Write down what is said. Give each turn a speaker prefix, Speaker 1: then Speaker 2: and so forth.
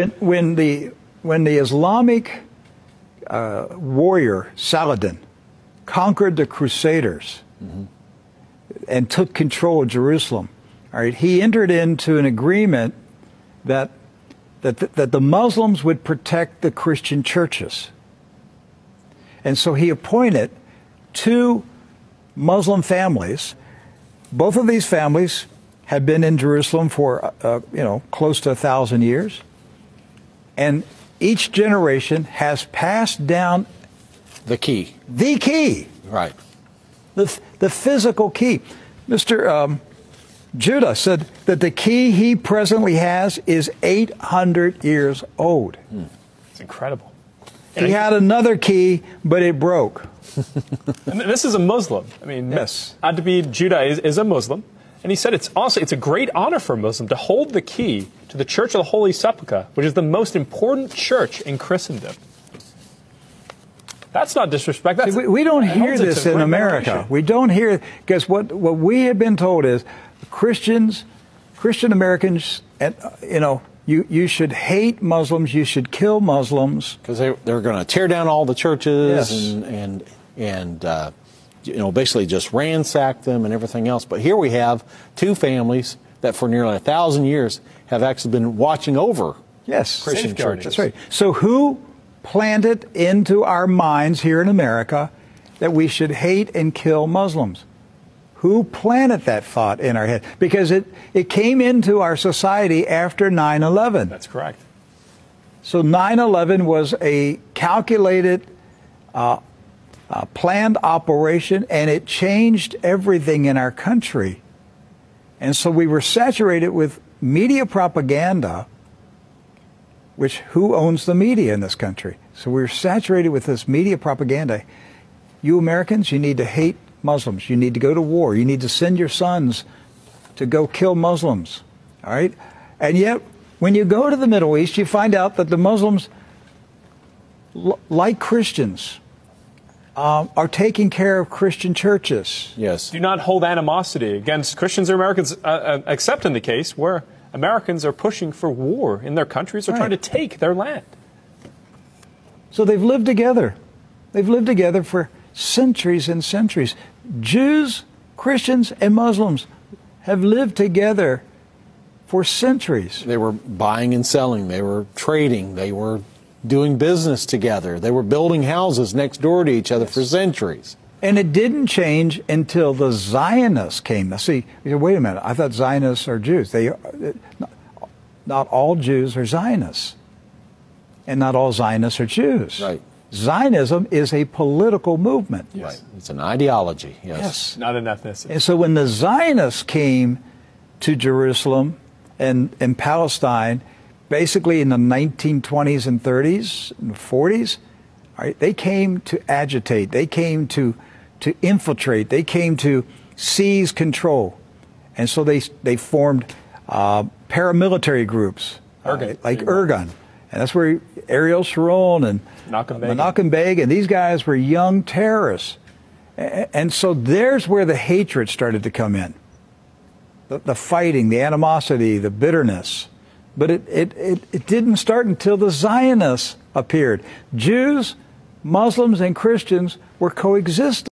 Speaker 1: When the Islamic warrior Saladin conquered the Crusaders and took control of Jerusalem, all right, he entered into an agreement that the Muslims would protect the Christian churches. And so he appointed two Muslim families. Both of these families had been in Jerusalem for, close to 1,000 years. And each generation has passed down
Speaker 2: the key.
Speaker 1: The key.
Speaker 2: Right.
Speaker 1: The physical key. Mr. Judah said that the key he presently has is 800 years old.
Speaker 3: It's incredible.
Speaker 1: He had another key, but it broke.
Speaker 3: And this is a Muslim. I mean,
Speaker 1: yes.
Speaker 3: Adabid Judah is a Muslim. And he said it's a great honor for a Muslim to hold the key to the Church of the Holy Sepulchre, which is the most important church in Christendom. That's not disrespect. That's,
Speaker 1: we don't hear this in America. We don't hear, because what we have been told is Christian Americans, you should hate Muslims, you should kill Muslims.
Speaker 2: Because they're going to tear down all the churches and basically just ransack them and everything else. But here we have two families that for nearly 1,000 years have actually been watching over Christian churches.
Speaker 1: That's right. So who planted into our minds here in America that we should hate and kill Muslims? Who planted that thought in our head? Because it came into our society after 9/11.
Speaker 3: That's correct.
Speaker 1: So 9/11 was a calculated, planned operation, and it changed everything in our country. And so we were saturated with media propaganda, which who owns the media in this country? So we're saturated with this media propaganda. You Americans, you need to hate Muslims. You need to go to war. You need to send your sons to go kill Muslims. All right? And yet, when you go to the Middle East, you find out that the Muslims, like Christians, are taking care of Christian churches.
Speaker 2: Yes.
Speaker 3: Do not hold animosity against Christians or Americans, except in the case where Americans are pushing for war in their countries or trying to take their land.
Speaker 1: So they've lived together. They've lived together for centuries and centuries. Jews, Christians, and Muslims have lived together for centuries.
Speaker 2: They were buying and selling. They were trading. They were doing business together. They were building houses next door to each other for centuries.
Speaker 1: And it didn't change until the Zionists came. Now, see, wait a minute. I thought Zionists are Jews. Not all Jews are Zionists. And not all Zionists are Jews.
Speaker 2: Right.
Speaker 1: Zionism is a political movement.
Speaker 2: Yes. Right. It's an ideology. Yes.
Speaker 3: Not an ethnicity.
Speaker 1: And so when the Zionists came to Jerusalem and Palestine, basically in the 1920s and 30s and 40s, right, they came to agitate. They came to infiltrate. They came to seize control. And so they formed paramilitary groups like Irgun. And that's where Ariel Sharon and Menachem Begin, and these guys were young terrorists. And so there's where the hatred started to come in. The fighting, the animosity, the bitterness. But it didn't start until the Zionists appeared. Jews, Muslims, and Christians were coexisting.